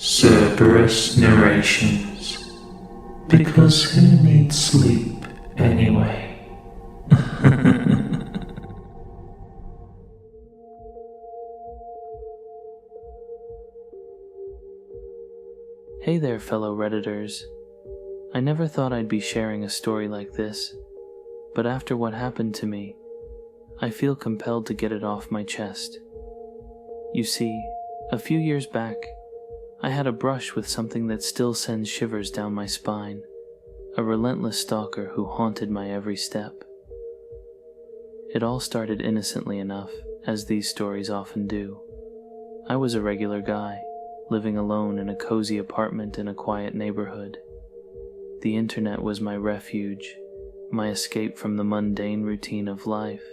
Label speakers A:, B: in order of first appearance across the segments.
A: Cerberus narrations. Because who needs sleep anyway?
B: Hey there, fellow Redditors. I never thought I'd be sharing a story like this, but after what happened to me, I feel compelled to get it off my chest. You see, a few years back, I had a brush with something that still sends shivers down my spine, a relentless stalker who haunted my every step. It all started innocently enough, as these stories often do. I was a regular guy, living alone in a cozy apartment in a quiet neighborhood. The internet was my refuge, my escape from the mundane routine of life,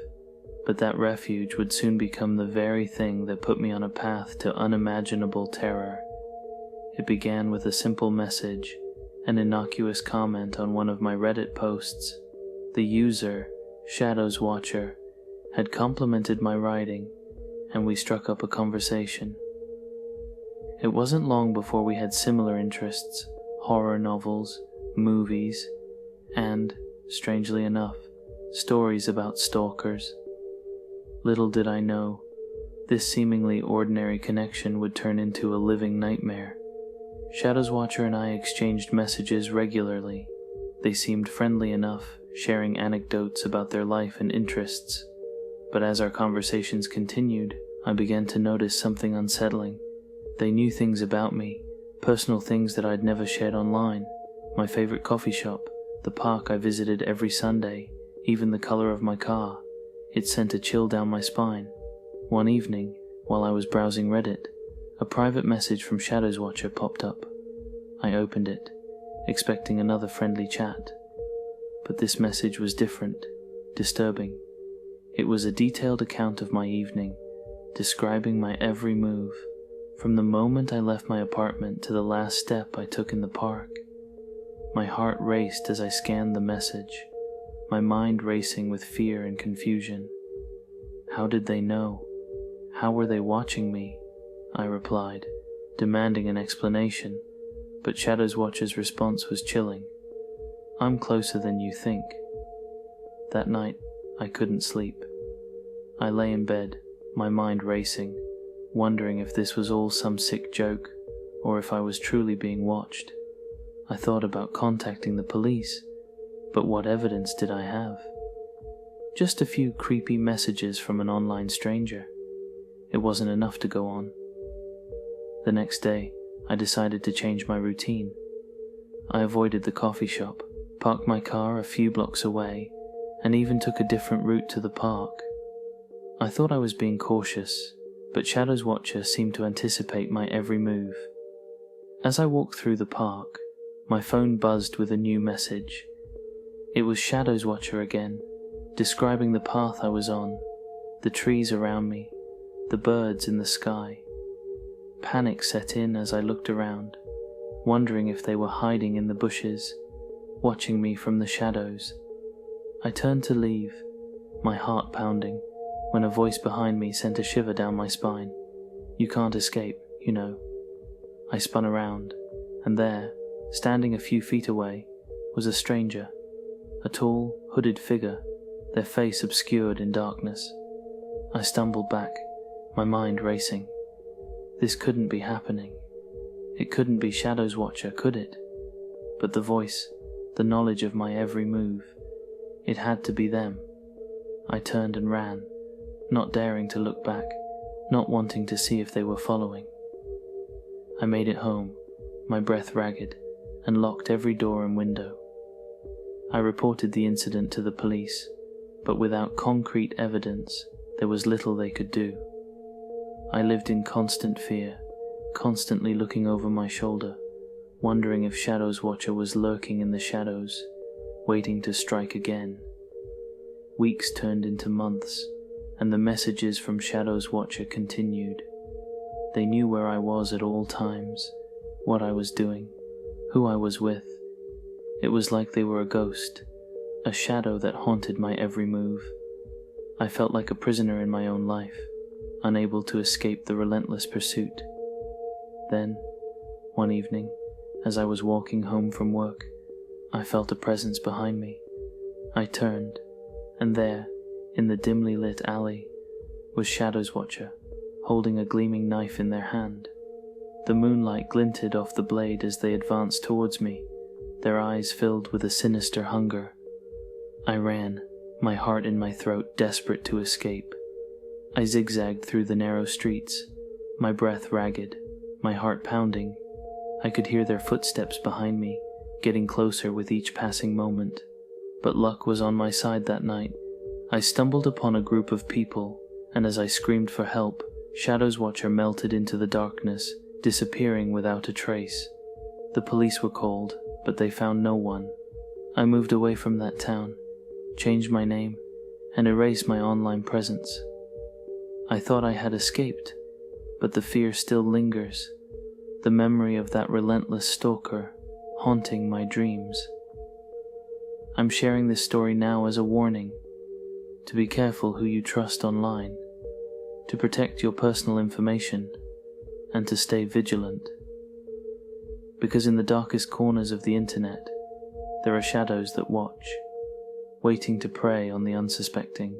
B: but that refuge would soon become the very thing that put me on a path to unimaginable terror. It began with a simple message, an innocuous comment on one of my Reddit posts. The user, Shadows Watcher, had complimented my writing, and we struck up a conversation. It wasn't long before we had similar interests, horror novels, movies, and, strangely enough, stories about stalkers. Little did I know, this seemingly ordinary connection would turn into a living nightmare. Shadows Watcher and I exchanged messages regularly. They seemed friendly enough, sharing anecdotes about their life and interests. But as our conversations continued, I began to notice something unsettling. They knew things about me, personal things that I'd never shared online. My favorite coffee shop, the park I visited every Sunday, even the color of my car. It sent a chill down my spine. One evening, while I was browsing Reddit, a private message from Shadows Watcher popped up. I opened it, expecting another friendly chat. But this message was different, disturbing. It was a detailed account of my evening, describing my every move, from the moment I left my apartment to the last step I took in the park. My heart raced as I scanned the message, my mind racing with fear and confusion. How did they know? How were they watching me? I replied, demanding an explanation, but Shadows Watcher's response was chilling. I'm closer than you think. That night, I couldn't sleep. I lay in bed, my mind racing, wondering if this was all some sick joke, or if I was truly being watched. I thought about contacting the police, but what evidence did I have? Just a few creepy messages from an online stranger. It wasn't enough to go on. The next day, I decided to change my routine. I avoided the coffee shop, parked my car a few blocks away, and even took a different route to the park. I thought I was being cautious, but Shadows Watcher seemed to anticipate my every move. As I walked through the park, my phone buzzed with a new message. It was Shadows Watcher again, describing the path I was on, the trees around me, the birds in the sky. Panic set in as I looked around, wondering if they were hiding in the bushes, watching me from the shadows. I turned to leave, my heart pounding, when a voice behind me sent a shiver down my spine. You can't escape, you know. I spun around, and there, standing a few feet away, was a stranger, a tall, hooded figure, their face obscured in darkness. I stumbled back, my mind racing. This couldn't be happening. It couldn't be Shadows Watcher, could it? But the voice, the knowledge of my every move, it had to be them. I turned and ran, not daring to look back, not wanting to see if they were following. I made it home, my breath ragged, and locked every door and window. I reported the incident to the police, but without concrete evidence, there was little they could do. I lived in constant fear, constantly looking over my shoulder, wondering if Shadows Watcher was lurking in the shadows, waiting to strike again. Weeks turned into months, and the messages from Shadows Watcher continued. They knew where I was at all times, what I was doing, who I was with. It was like they were a ghost, a shadow that haunted my every move. I felt like a prisoner in my own life, unable to escape the relentless pursuit. Then, One evening, as I was walking home from work, I felt a presence behind me. I turned, and there, in the dimly lit alley, was Shadow's Watcher, holding a gleaming knife in their hand. The moonlight glinted off the blade as they advanced towards me, their eyes filled with a sinister hunger. I ran, my heart in my throat, desperate to escape. I zigzagged through the narrow streets, my breath ragged, my heart pounding. I could hear their footsteps behind me, getting closer with each passing moment. But luck was on my side that night. I stumbled upon a group of people, and as I screamed for help, Shadow's Watcher melted into the darkness, disappearing without a trace. The police were called, but they found no one. I moved away from that town, changed my name, and erased my online presence. I thought I had escaped, but the fear still lingers, the memory of that relentless stalker haunting my dreams. I'm sharing this story now as a warning to be careful who you trust online, to protect your personal information, and to stay vigilant. Because in the darkest corners of the internet, there are shadows that watch, waiting to prey on the unsuspecting.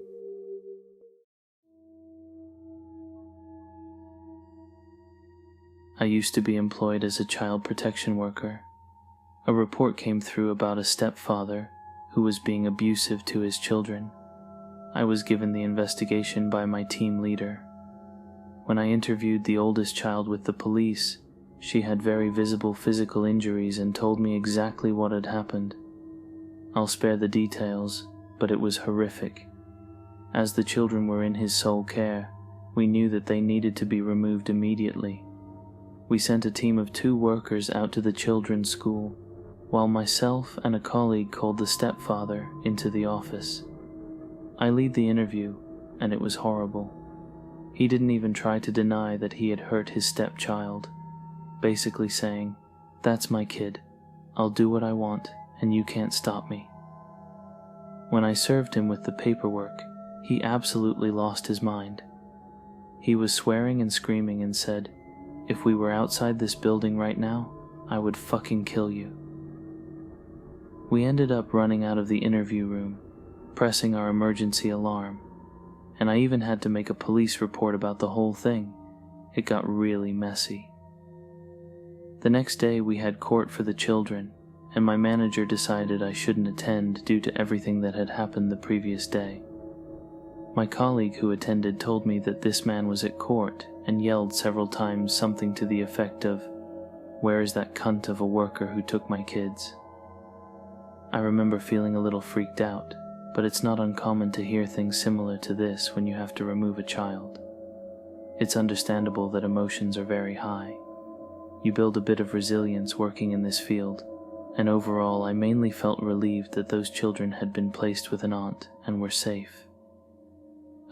B: I used to be employed as a child protection worker. A report came through about a stepfather who was being abusive to his children. I was given the investigation by my team leader. When I interviewed the oldest child with the police, she had very visible physical injuries and told me exactly what had happened. I'll spare the details, but it was horrific. As the children were in his sole care, we knew that they needed to be removed immediately. We sent a team of 2 workers out to the children's school, while myself and a colleague called the stepfather into the office. I lead the interview, and it was horrible. He didn't even try to deny that he had hurt his stepchild, basically saying, "That's my kid. I'll do what I want, and you can't stop me." When I served him with the paperwork, he absolutely lost his mind. He was swearing and screaming and said, "If we were outside this building right now, I would fucking kill you." We ended up running out of the interview room, pressing our emergency alarm, and I even had to make a police report about the whole thing. It got really messy. The next day we had court for the children, and my manager decided I shouldn't attend due to everything that had happened the previous day. My colleague who attended told me that this man was at court and yelled several times something to the effect of, "Where is that cunt of a worker who took my kids?" I remember feeling a little freaked out, but it's not uncommon to hear things similar to this when you have to remove a child. It's understandable that emotions are very high. You build a bit of resilience working in this field, and overall I mainly felt relieved that those children had been placed with an aunt and were safe.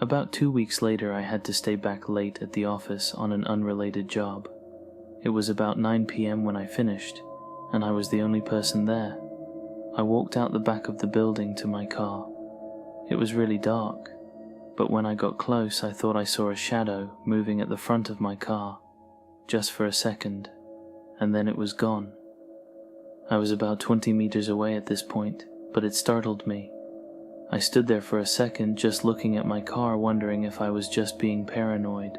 B: About 2 weeks later I had to stay back late at the office on an unrelated job. It was about 9 p.m. when I finished, and I was the only person there. I walked out the back of the building to my car. It was really dark, but when I got close I thought I saw a shadow moving at the front of my car, just for a second, and then it was gone. I was about 20 meters away at this point, but it startled me. I stood there for a second just looking at my car, wondering if I was just being paranoid.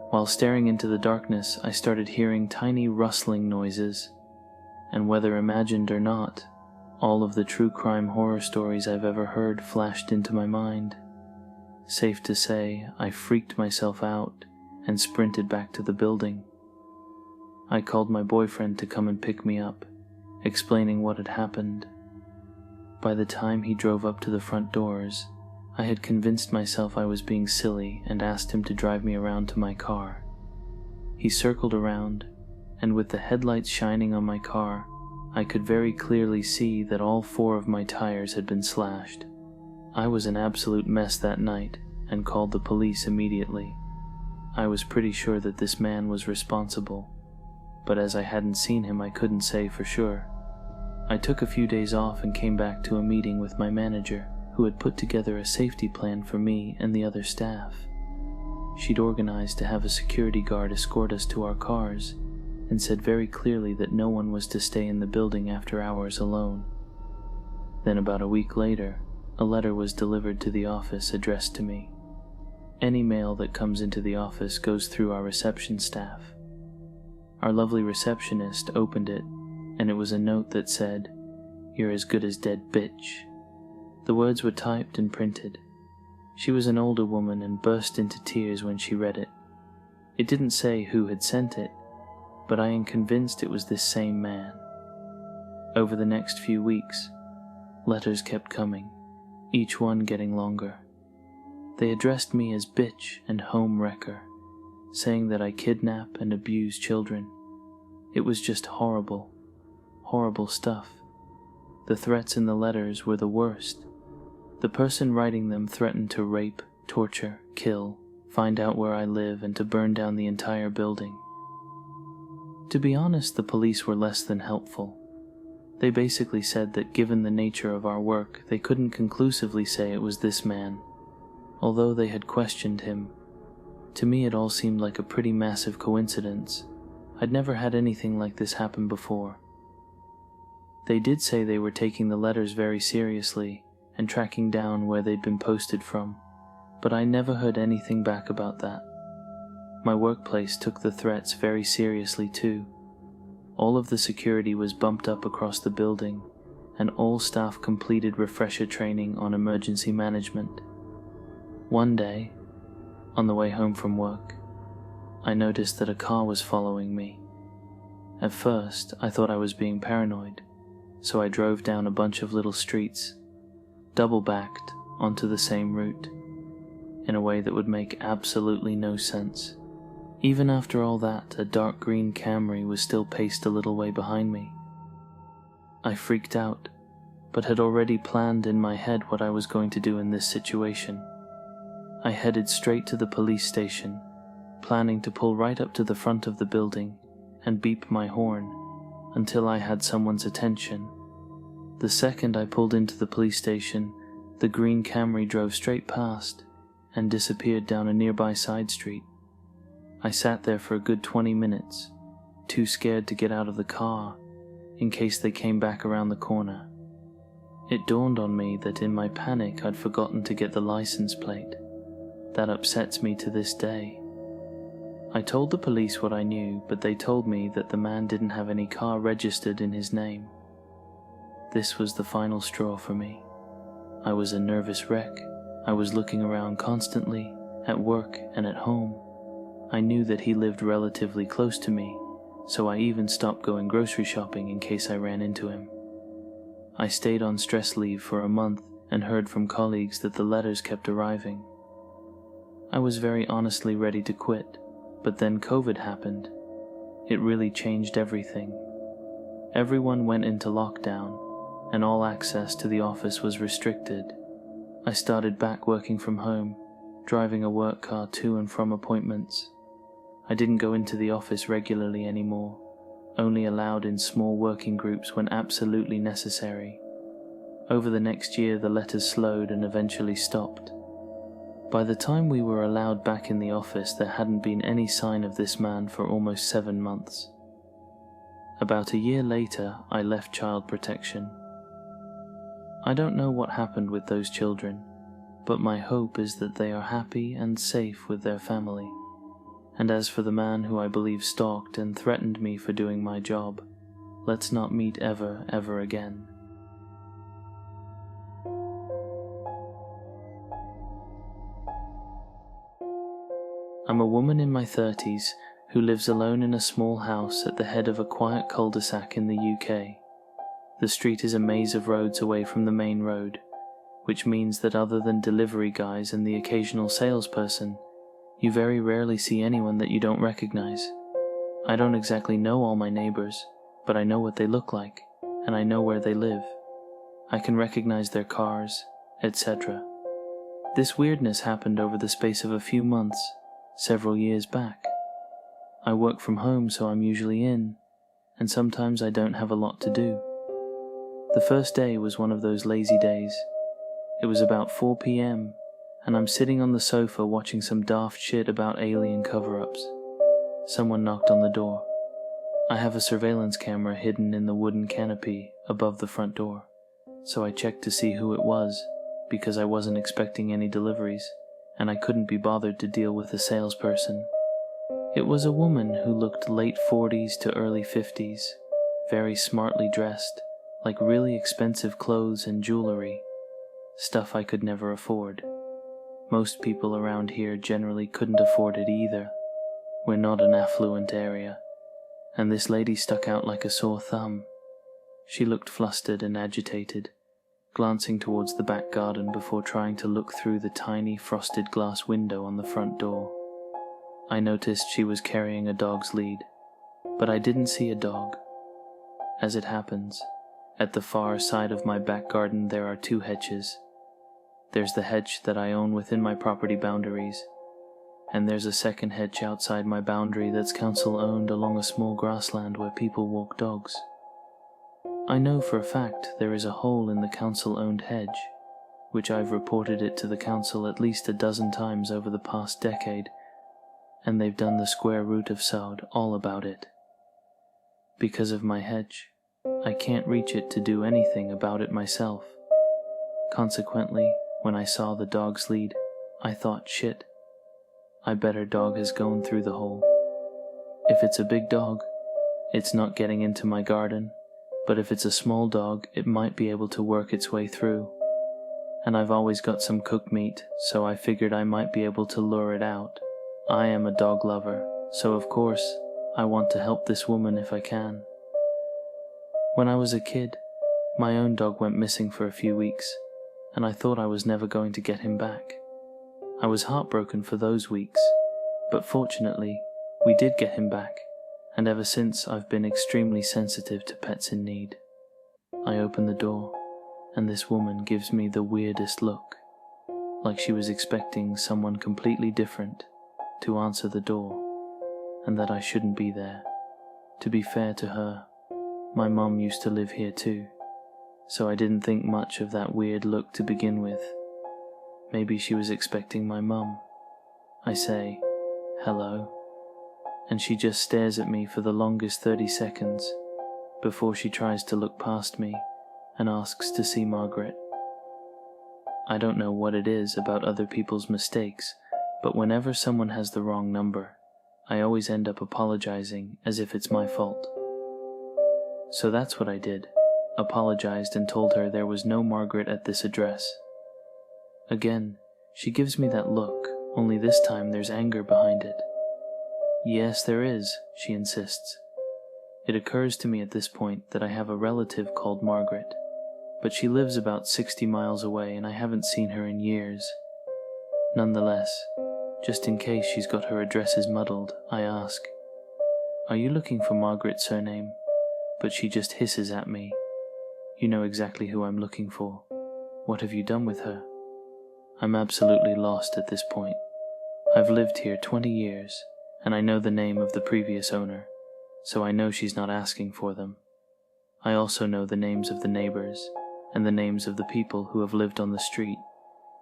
B: While staring into the darkness, I started hearing tiny rustling noises, and whether imagined or not, all of the true crime horror stories I've ever heard flashed into my mind. Safe to say, I freaked myself out and sprinted back to the building. I called my boyfriend to come and pick me up, explaining what had happened. By the time he drove up to the front doors, I had convinced myself I was being silly and asked him to drive me around to my car. He circled around, and with the headlights shining on my car, I could very clearly see that all 4 of my tires had been slashed. I was an absolute mess that night and called the police immediately. I was pretty sure that this man was responsible, but as I hadn't seen him I couldn't say for sure. I took a few days off and came back to a meeting with my manager, who had put together a safety plan for me and the other staff. She'd organized to have a security guard escort us to our cars, and said very clearly that no one was to stay in the building after hours alone. Then about a week later, a letter was delivered to the office addressed to me. Any mail that comes into the office goes through our reception staff. Our lovely receptionist opened it, and it was a note that said, "You're as good as dead, bitch." The words were typed and printed. She was an older woman and burst into tears when she read it. It didn't say who had sent it, but I am convinced it was this same man. Over the next few weeks, letters kept coming, each one getting longer. They addressed me as bitch and home wrecker, saying that I kidnap and abuse children. It was just horrible, horrible stuff. The threats in the letters were the worst. The person writing them threatened to rape, torture, kill, find out where I live, and to burn down the entire building. To be honest, the police were less than helpful. They basically said that given the nature of our work, they couldn't conclusively say it was this man, although they had questioned him. To me, it all seemed like a pretty massive coincidence. I'd never had anything like this happen before. They did say they were taking the letters very seriously and tracking down where they'd been posted from, but I never heard anything back about that. My workplace took the threats very seriously too. All of the security was bumped up across the building, and all staff completed refresher training on emergency management. One day, on the way home from work, I noticed that a car was following me. At first, I thought I was being paranoid, so I drove down a bunch of little streets, double-backed onto the same route, in a way that would make absolutely no sense. Even after all that, a dark green Camry was still paced a little way behind me. I freaked out, but had already planned in my head what I was going to do in this situation. I headed straight to the police station, planning to pull right up to the front of the building and beep my horn until I had someone's attention. The second I pulled into the police station, the green Camry drove straight past and disappeared down a nearby side street. I sat there for a good 20 minutes, too scared to get out of the car in case they came back around the corner. It dawned on me that in my panic I'd forgotten to get the license plate. That upsets me to this day. I told the police what I knew, but they told me that the man didn't have any car registered in his name. This was the final straw for me. I was a nervous wreck. I was looking around constantly, at work and at home. I knew that he lived relatively close to me, so I even stopped going grocery shopping in case I ran into him. I stayed on stress leave for a month and heard from colleagues that the letters kept arriving. I was very honestly ready to quit, but then COVID happened. It really changed everything. Everyone went into lockdown, and all access to the office was restricted. I started back working from home, driving a work car to and from appointments. I didn't go into the office regularly anymore, only allowed in small working groups when absolutely necessary. Over the next year, the letters slowed and eventually stopped. By the time we were allowed back in the office, there hadn't been any sign of this man for almost 7 months. About a year later, I left child protection. I don't know what happened with those children, but my hope is that they are happy and safe with their family. And as for the man who I believe stalked and threatened me for doing my job, let's not meet ever again. I'm a woman in my 30s who lives alone in a small house at the head of a quiet cul-de-sac in the UK. The street is a maze of roads away from the main road, which means that other than delivery guys and the occasional salesperson, you very rarely see anyone that you don't recognize. I don't exactly know all my neighbors, but I know what they look like, and I know where they live. I can recognize their cars, etc. This weirdness happened over the space of a few months, several years back. I work from home, so I'm usually in, and sometimes I don't have a lot to do. The first day was one of those lazy days. It was about 4 p.m., and I'm sitting on the sofa watching some daft shit about alien cover-ups. Someone knocked on the door. I have a surveillance camera hidden in the wooden canopy above the front door, so I checked to see who it was, because I wasn't expecting any deliveries, and I couldn't be bothered to deal with a salesperson. It was a woman who looked late 40s to early 50s, very smartly dressed, like really expensive clothes and jewelry, stuff I could never afford. Most people around here generally couldn't afford it either. We're not an affluent area, and this lady stuck out like a sore thumb. She looked flustered and agitated, glancing towards the back garden before trying to look through the tiny frosted glass window on the front door. I noticed she was carrying a dog's lead, but I didn't see a dog. As it happens, at the far side of my back garden there are 2 hedges. There's the hedge that I own within my property boundaries, and there's a second hedge outside my boundary that's council-owned along a small grassland where people walk dogs. I know for a fact there is a hole in the council-owned hedge, which I've reported it to the council at least a dozen times over the past decade, and they've done the square root of sod all about it. Because of my hedge, I can't reach it to do anything about it myself. Consequently, when I saw the dog's lead, I thought, shit, I bet her dog has gone through the hole. If it's a big dog, it's not getting into my garden, but if it's a small dog, it might be able to work its way through. And I've always got some cooked meat, so I figured I might be able to lure it out. I am a dog lover, so of course, I want to help this woman if I can. When I was a kid, my own dog went missing for a few weeks, and I thought I was never going to get him back. I was heartbroken for those weeks, but fortunately, we did get him back, and ever since I've been extremely sensitive to pets in need. I open the door, and this woman gives me the weirdest look, like she was expecting someone completely different to answer the door, and that I shouldn't be there. To be fair to her, my mom used to live here too, so I didn't think much of that weird look to begin with. Maybe she was expecting my mum. I say, hello, and she just stares at me for the longest 30 seconds before she tries to look past me and asks to see Margaret. I don't know what it is about other people's mistakes, but whenever someone has the wrong number, I always end up apologizing as if it's my fault. So that's what I did, apologized and told her there was no Margaret at this address. Again, she gives me that look, only this time there's anger behind it. Yes, there is, she insists. It occurs to me at this point that I have a relative called Margaret, but she lives about 60 miles away and I haven't seen her in years. Nonetheless, just in case she's got her addresses muddled, I ask, "Are you looking for Margaret's surname?" But she just hisses at me. "You know exactly who I'm looking for. What have you done with her?" I'm absolutely lost at this point. I've lived here 20 years, and I know the name of the previous owner, so I know she's not asking for them. I also know the names of the neighbors, and the names of the people who have lived on the street,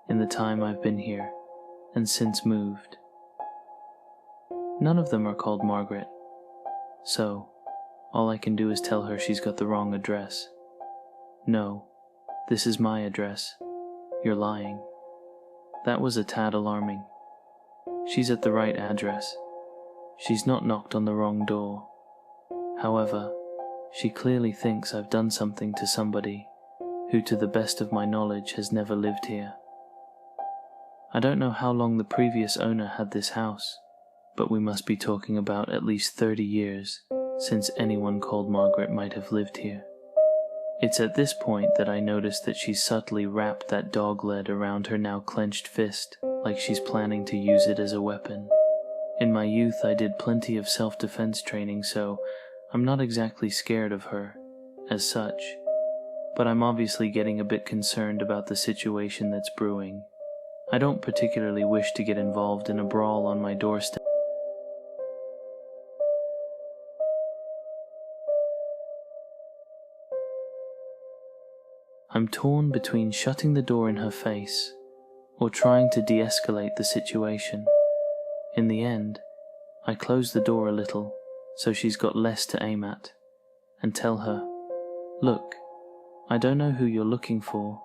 B: in the time I've been here, and since moved. None of them are called Margaret, so all I can do is tell her she's got the wrong address. "No, this is my address. You're lying." That was a tad alarming. She's at the right address. She's not knocked on the wrong door. However, she clearly thinks I've done something to somebody who, to the best of my knowledge, has never lived here. I don't know how long the previous owner had this house, but we must be talking about at least 30 years since anyone called Margaret might have lived here. It's at this point that I notice that she's subtly wrapped that dog lead around her now clenched fist, like she's planning to use it as a weapon. In my youth I did plenty of self-defense training, so I'm not exactly scared of her, as such, but I'm obviously getting a bit concerned about the situation that's brewing. I don't particularly wish to get involved in a brawl on my doorstep. I'm torn between shutting the door in her face or trying to de-escalate the situation. In the end, I close the door a little so she's got less to aim at, and tell her, "Look, I don't know who you're looking for,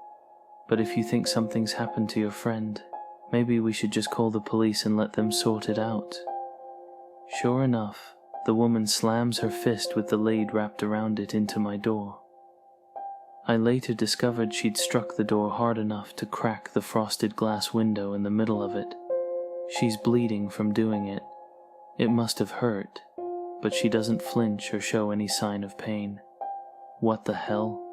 B: but if you think something's happened to your friend, maybe we should just call the police and let them sort it out." Sure enough, the woman slams her fist with the lead wrapped around it into my door. I later discovered she'd struck the door hard enough to crack the frosted glass window in the middle of it. She's bleeding from doing it. It must have hurt, but she doesn't flinch or show any sign of pain. What the hell?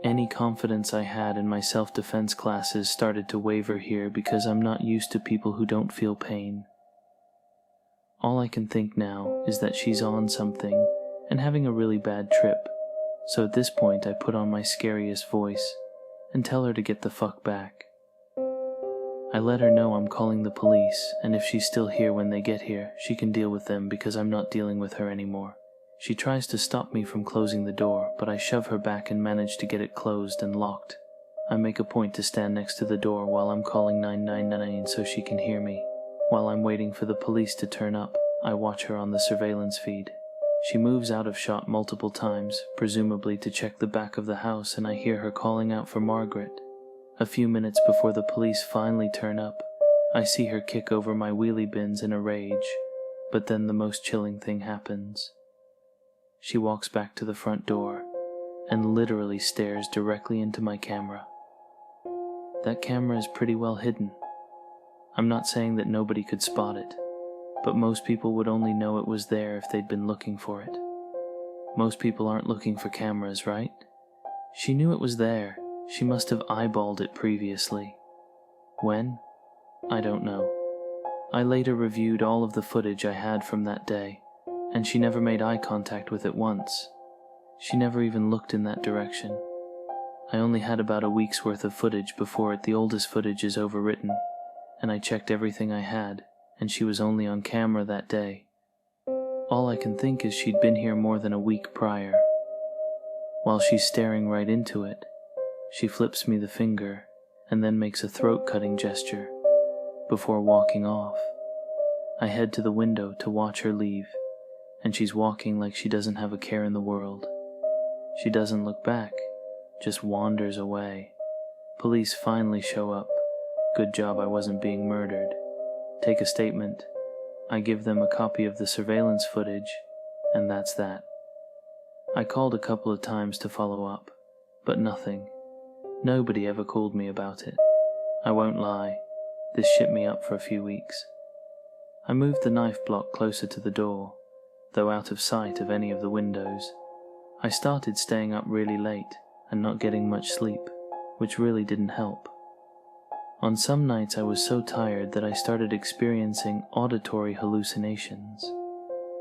B: Any confidence I had in my self-defense classes started to waver here because I'm not used to people who don't feel pain. All I can think now is that she's on something and having a really bad trip, so at this point I put on my scariest voice and tell her to get the fuck back. I let her know I'm calling the police, and if she's still here when they get here, she can deal with them because I'm not dealing with her anymore. She tries to stop me from closing the door, but I shove her back and manage to get it closed and locked. I make a point to stand next to the door while I'm calling 999 so she can hear me. While I'm waiting for the police to turn up, I watch her on the surveillance feed. She moves out of shot multiple times, presumably to check the back of the house, and I hear her calling out for Margaret. A few minutes before the police finally turn up, I see her kick over my wheelie bins in a rage, but then the most chilling thing happens. She walks back to the front door and literally stares directly into my camera. That camera is pretty well hidden. I'm not saying that nobody could spot it, but most people would only know it was there if they'd been looking for it. Most people aren't looking for cameras, right? She knew it was there. She must have eyeballed it previously. When? I don't know. I later reviewed all of the footage I had from that day, and she never made eye contact with it once. She never even looked in that direction. I only had about a week's worth of footage before the oldest footage is overwritten, and I checked everything I had, and she was only on camera that day. All I can think is she'd been here more than a week prior. While she's staring right into it, she flips me the finger and then makes a throat-cutting gesture before walking off. I head to the window to watch her leave, and she's walking like she doesn't have a care in the world. She doesn't look back, just wanders away. Police finally show up. Good job I wasn't being murdered. Take a statement. I give them a copy of the surveillance footage, and that's that. I called a couple of times to follow up, but nothing. Nobody ever called me about it. I won't lie, this shit me up for a few weeks. I moved the knife block closer to the door, though out of sight of any of the windows. I started staying up really late and not getting much sleep, which really didn't help. On some nights I was so tired that I started experiencing auditory hallucinations.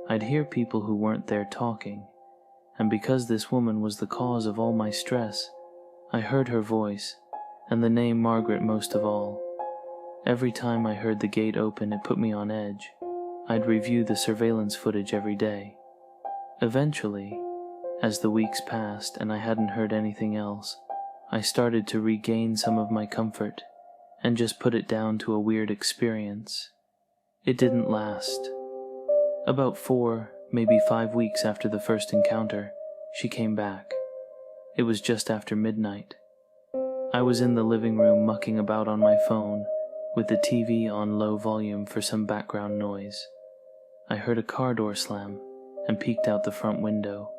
B: I'd hear people who weren't there talking, and because this woman was the cause of all my stress, I heard her voice, and the name Margaret most of all. Every time I heard the gate open, it put me on edge. I'd review the surveillance footage every day. Eventually, as the weeks passed and I hadn't heard anything else, I started to regain some of my comfort and just put it down to a weird experience. It didn't last. About 4, maybe 5 weeks after the first encounter, she came back. It was just after midnight. I was in the living room mucking about on my phone, with the TV on low volume for some background noise. I heard a car door slam and peeked out the front window.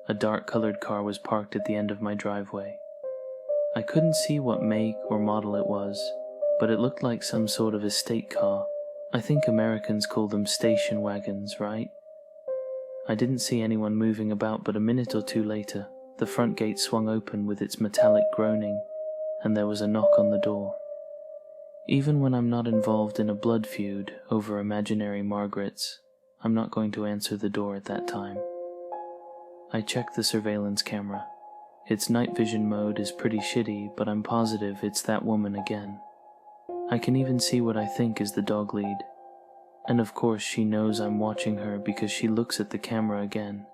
B: A dark-colored car was parked at the end of my driveway. I couldn't see what make or model it was, but it looked like some sort of estate car. I think Americans call them station wagons, right? I didn't see anyone moving about, but a minute or two later, the front gate swung open with its metallic groaning, and there was a knock on the door. Even when I'm not involved in a blood feud over imaginary Margarets, I'm not going to answer the door at that time. I check the surveillance camera. Its night vision mode is pretty shitty, but I'm positive it's that woman again. I can even see what I think is the dog lead. And of course she knows I'm watching her because she looks at the camera again.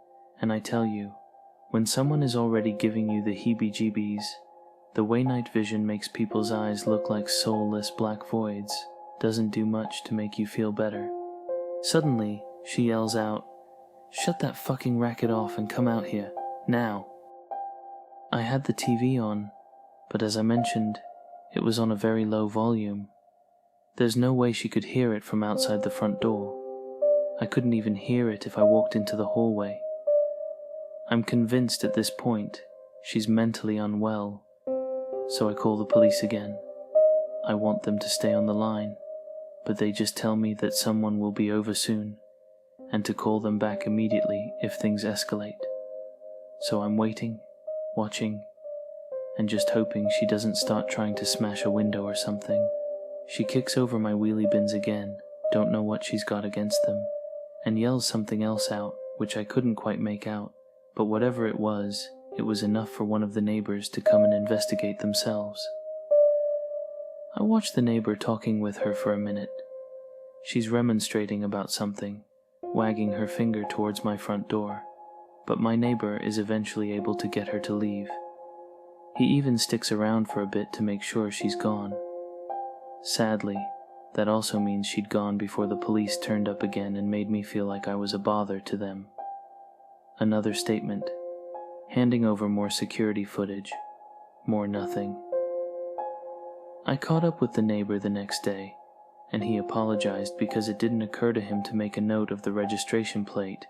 B: And I tell you, when someone is already giving you the heebie-jeebies, the way night vision makes people's eyes look like soulless black voids doesn't do much to make you feel better. Suddenly, she yells out, Shut that fucking racket off and come out here, now. I had the TV on, but as I mentioned, it was on a very low volume. There's no way she could hear it from outside the front door. I couldn't even hear it if I walked into the hallway. I'm convinced at this point she's mentally unwell, so I call the police again. I want them to stay on the line, but they just tell me that someone will be over soon, and to call them back immediately if things escalate. So I'm waiting, watching, and just hoping she doesn't start trying to smash a window or something. She kicks over my wheelie bins again, don't know what she's got against them, and yells something else out, which I couldn't quite make out, but whatever it was enough for one of the neighbors to come and investigate themselves. I watched the neighbor talking with her for a minute. She's remonstrating about something, wagging her finger towards my front door, but my neighbor is eventually able to get her to leave. He even sticks around for a bit to make sure she's gone. Sadly, that also means she'd gone before the police turned up again and made me feel like I was a bother to them. Another statement. Handing over more security footage. More nothing. I caught up with the neighbor the next day, and he apologized because it didn't occur to him to make a note of the registration plate.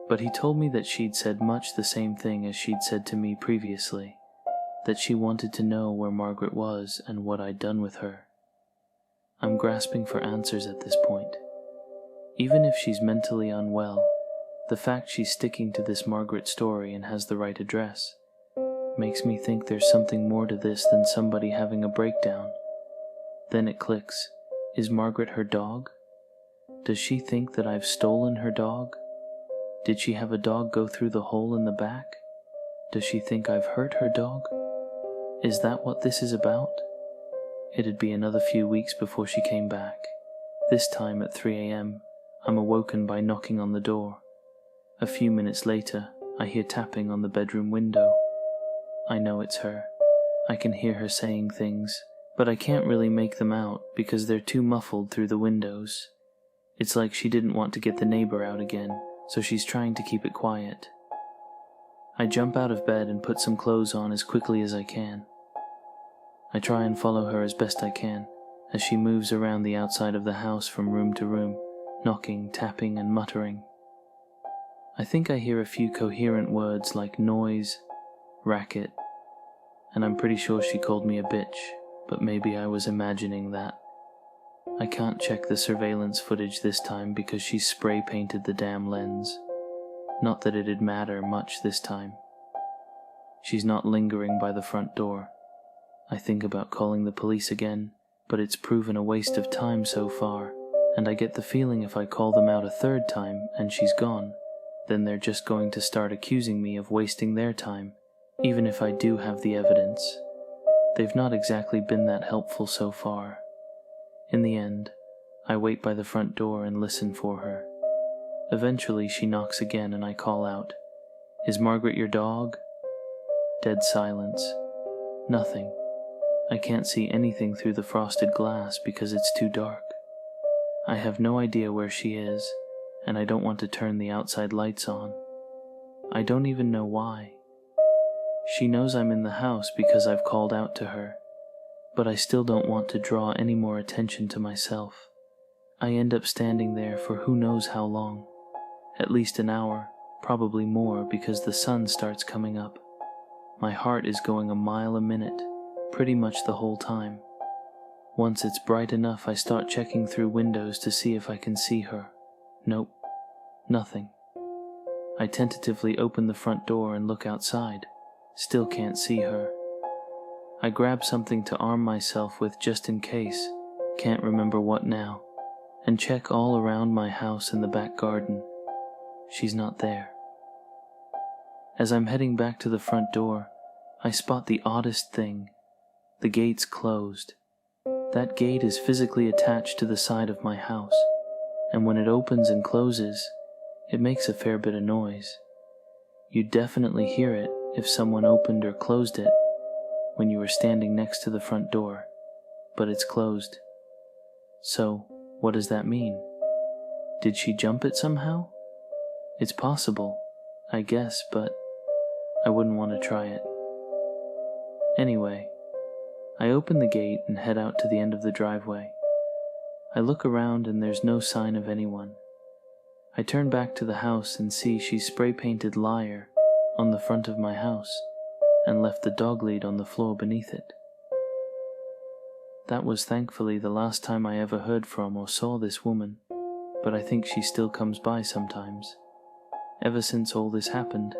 B: But he told me that she'd said much the same thing as she'd said to me previously, that she wanted to know where Margaret was and what I'd done with her. I'm grasping for answers at this point. Even if she's mentally unwell, the fact she's sticking to this Margaret story and has the right address makes me think there's something more to this than somebody having a breakdown. Then it clicks. Is Margaret her dog? Does she think that I've stolen her dog? Did she have a dog go through the hole in the back? Does she think I've hurt her dog? Is that what this is about? It'd be another few weeks before she came back. This time at 3 a.m., I'm awoken by knocking on the door. A few minutes later, I hear tapping on the bedroom window. I know it's her. I can hear her saying things, but I can't really make them out because they're too muffled through the windows. It's like she didn't want to get the neighbor out again, so she's trying to keep it quiet. I jump out of bed and put some clothes on as quickly as I can. I try and follow her as best I can, as she moves around the outside of the house from room to room, knocking, tapping, and muttering. I think I hear a few coherent words like noise, racket, and I'm pretty sure she called me a bitch, but maybe I was imagining that. I can't check the surveillance footage this time because she spray painted the damn lens. Not that it'd matter much this time. She's not lingering by the front door. I think about calling the police again, but it's proven a waste of time so far, and I get the feeling if I call them out a third time and she's gone, then they're just going to start accusing me of wasting their time, even if I do have the evidence. They've not exactly been that helpful so far. In the end, I wait by the front door and listen for her. Eventually she knocks again and I call out, "Is Margaret your dog?" Dead silence. Nothing. I can't see anything through the frosted glass because it's too dark. I have no idea where she is, and I don't want to turn the outside lights on. I don't even know why. She knows I'm in the house because I've called out to her, but I still don't want to draw any more attention to myself. I end up standing there for who knows how long. At least an hour, probably more because the sun starts coming up. My heart is going a mile a minute, pretty much the whole time. Once it's bright enough, I start checking through windows to see if I can see her. Nope, nothing. I tentatively open the front door and look outside. Still can't see her. I grab something to arm myself with just in case, can't remember what now, and check all around my house and the back garden. She's not there. As I'm heading back to the front door, I spot the oddest thing. The gate's closed. That gate is physically attached to the side of my house, and when it opens and closes, it makes a fair bit of noise. You'd definitely hear it if someone opened or closed it when you were standing next to the front door, but it's closed. So, what does that mean? Did she jump it somehow? It's possible, I guess, but I wouldn't want to try it. Anyway, I open the gate and head out to the end of the driveway. I look around and there's no sign of anyone. I turn back to the house and see she's spray-painted liar on the front of my house and left the dog lead on the floor beneath it. That was thankfully the last time I ever heard from or saw this woman, but I think she still comes by sometimes. Ever since all this happened,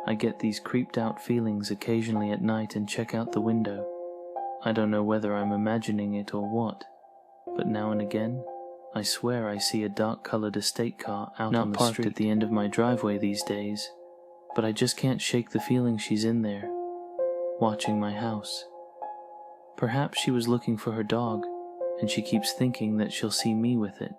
B: I get these creeped out feelings occasionally at night and check out the window. I don't know whether I'm imagining it or what, but now and again, I swear I see a dark-colored estate car out on the street. Not parked at the end of my driveway these days, but I just can't shake the feeling she's in there, watching my house. Perhaps she was looking for her dog, and she keeps thinking that she'll see me with it.